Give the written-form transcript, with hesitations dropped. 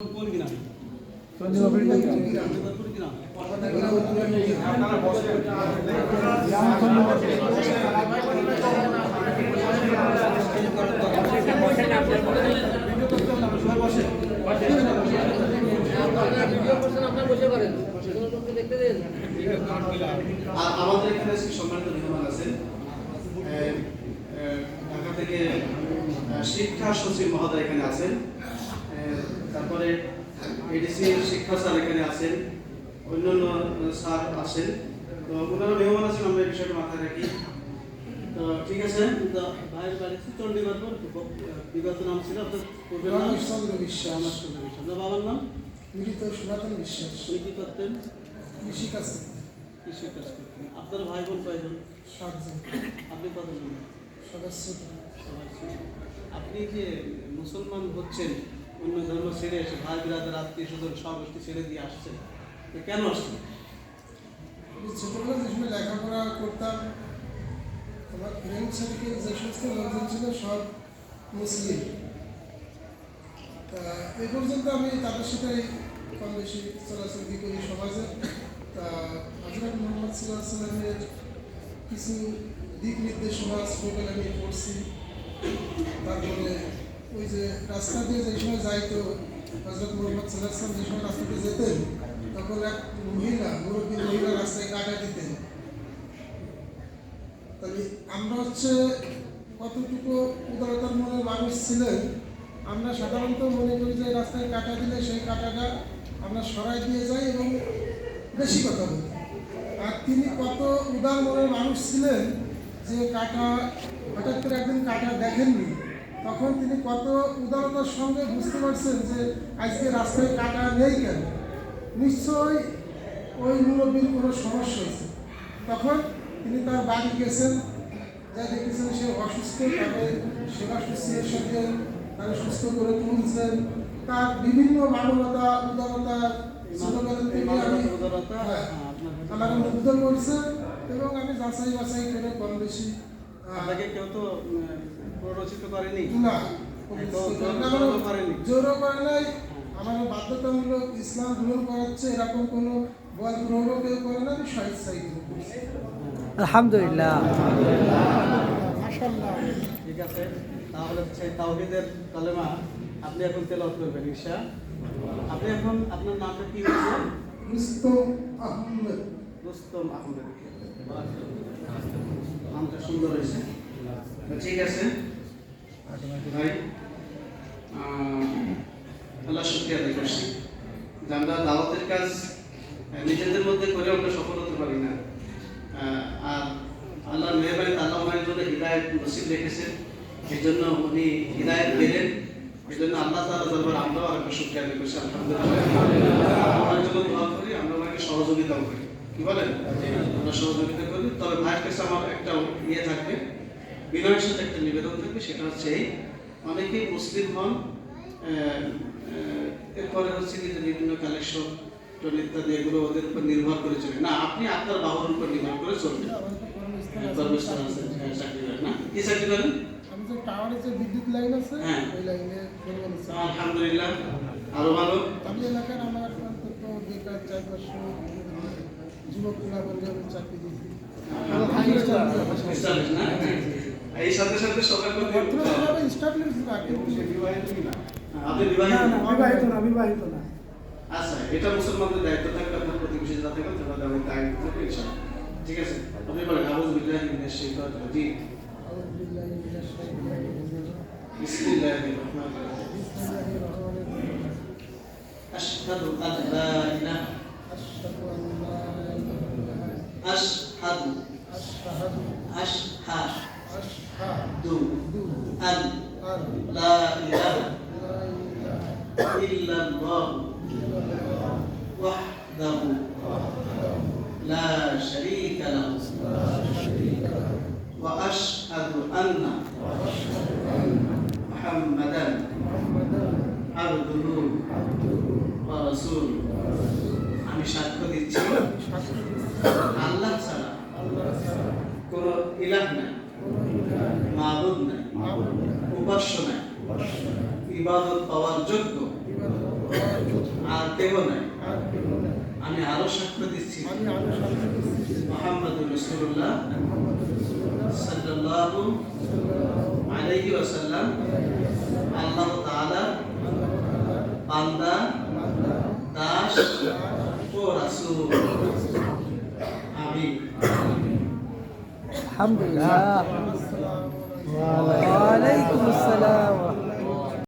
আপনারা বসে করেন দেখতে দেন। আমাদের এখানে সম্মানিত মেহমান আছেন ঢাকা থেকে শিক্ষা সচিব মহোদয় এখানে আছেন, তারপরে এডিসি শিক্ষা স্যার এখানে আছেন, অন্যান্য স্যার আছেন। তো ওনারা মেহমান আছেন, আমরা এই বিষয়টা মাথায় রাখি। তো ঠিক আছে, ভাইয়ের বাড়ি চণ্ডীগড়, বিগত নাম ছিল রমেশচন্দ্র বিশ্বাস। আপনার বাবার নাম মৃত সনাতন বিশ্বাস। উনি কি করতেন? কৃষিকাজ করতেন। আপনার ভাই বোন কয়জন? 7 জন। আপনি কতজন? সদস্য। আপনি যে মুসলমান হচ্ছেন, অন্য ধর্ম ছেড়ে এসে ভাই বিরাদের আত্মীয় স্বজন সবষ্টি ছেড়ে দিয়ে আসছেন, কেন আসছেন? ছোটবেলা যে সময় লেখাপড়া করতাম, আমার ফ্রেন্ড সার্কেল যে সমস্ত লোকজন ছিল সব মুসলিম। তা এই পর্যন্ত আমি তাদের সাথে কম বেশি চলাচলি করি সমাজে। তা হযরত মুহাম্মদ সাল্লাল্লাহু আলাইহি ওয়াসাল্লামের কিছু দিক নির্দেশনা ছোটবেলা আমি পড়ছি। তারপরে ওই যে রাস্তা দিয়ে যে সময় যাইতো হযরত মুহাম্মদ সাল্লাল্লাহু আলাইহি ওয়াসাল্লাম যে সময় রাস্তা দিয়ে যেতেন, তখন এক মুরব্বী মহিলা রাস্তায় কাটা দিতেন। তাহলে আমরা কতটুকু উদারতার মনের মানুষ ছিলেন, আমরা সাধারণত মনে করি যে রাস্তায় কাটা দিলে সেই কাটাটা আমরা সরাই দিয়ে যাই এবং বেশি কথা বলি। আর তিনি কত উদার মনের মানুষ ছিলেন যে কাটা হঠাৎ করে একদিন কাটা দেখেননি, তখন তিনি কত উদারতার সঙ্গে বুঝতে পারছেন যে আজকে রাস্তায় কাটা নেই কেন, নিশ্চয়ই ওই মুরব্বীর কোনো সমস্যা হয়েছে। তখন তিনি তার বাড়ি গেছেন, যা দেখেছেন সে অসুস্থ, তাকে সেবা শুশ্রূষার সাথে তাকে সুস্থ করে তুলছেন। তার বিভিন্ন মানবতা উদারতা ছোটবেলা থেকে আমাকে মুগ্ধ করছে এবং আমি যাচাই বাছাই করে কম বেশি। আপনাকে কেউ তো প্ররোচিত করেনি? না, জোরও করে নাই। আমার বাধ্যতামূলক ইসলাম গ্রহণ করাচ্ছে এরকম কোনো বল প্রয়োগ কেউ করে না। আমি স্বেচ্ছায় করছি। আলহামদুলিল্লাহ। মাশাআল্লাহ। ঠিক আছে, তাহলে তাওহীদের কালেমা আপনি এখন তেলাওয়াত করবেন ইনশাআল্লাহ। আপনি এখন আপনার নামটা কি হচ্ছে? রুস্তম আহমেদ। রুস্তম আহমেদ, নামটা সুন্দর হয়েছে। ঠিক আছে ভাই, আল্লাহ শুকরিয়া আদায় করছি যে আমরা দাওয়াতের কাজ নিজেদের মধ্যে করে আমরা সফল হতে পারি না। আর আল্লাহর মেহরবানিতে আল্লাহ ওনার জন্য হিদায়াত নসিব রেখেছেন, এই জন্য উনি হিদায়াত পেলেন। এই জন্য আল্লাহ তাআলার দরবারে আমরাও আরেকবার শুকরিয়া আদায় করছি। আলহামদুলিল্লাহ। আমরা যখন দোয়া করি আমরা ওনাকে সহযোগিতাও করি, কি বলেন? আমরা সহযোগিতা করি। তবে ভাইয়ের কাছে আমার একটা ইয়ে থাকবে, বিনয়ের সাথে একটা নিবেদন থাকবে, সেটা হচ্ছে অনেকেই মুসলিম হন, এরপরে হচ্ছে কি বিভিন্ন কালেকশন ইত্যাদি এগুলো ওদের উপর নির্ভর করে চলে না। আপনি আপনার বাবার উপর নির্ভর করে চলবেন। চাকরি করেন না? কি চাকরি করেন? আমি যে টাওয়ারে যে বিদ্যুৎ লাইন আছে, ওই লাইনে আলহামদুলিল্লাহ, আরো ভালো। আমি এলাকার আমার অন্তত বেকার 4-500 যুবক ক্লাবের চাকরি দিয়েছি। এই সাথে সাথে সবাই বিবাহিত না। আচ্ছা, এটা মুসলমানদের দায়িত্ব থাকবে, আপনার প্রতিবেশী যাতে করে তাহলে আমি দায়িত্ব থাকবে ইনশাআল্লাহ। ঠিক আছে, আপনি বলেন আউযু বিল্লাহি মিনাশ শাইতানির রাজিম। আউযু বিল্লাহি মিনাশ শাইতানির রাজিম। বিসমিল্লাহির রাহমানির রাহিম। আশহাদু আন লা ইলাহা আশহাদু আন লা ইলাহা আশহাদু আশহাদু আশহাদু আন লা ইলাহা ইল্লাল্লাহ ওয়াহদাহু লা শারীকা লাহু ওয়া আশহাদু আন্না মুহাম্মাদান আবদুহু ওয়া রাসূলুহু। আমি সাক্ষ্য দিচ্ছি আল্লাহ ছাড়া কোনো ইলাহ নাই, মাবুদ নাই, উপাস্য নাই, ইবাদত পাওয়ার যোগ্য আর কেহ নাই। আর কেউ নেই। আমি আরো সাক্ষ্য দিচ্ছি আমি আরো সাক্ষ্য দিচ্ছি মুহাম্মাদুর রাসূলুল্লাহ মুহাম্মদ রাসূলুল্লাহ সাল্লাল্লাহু আলাইহি ওয়াসাল্লাম আল্লাহ তাআলা বান্দা দাস ও রাসূল। আমিন। আলহামদুলিল্লাহ। ওয়ালাইকুম আসসালাম।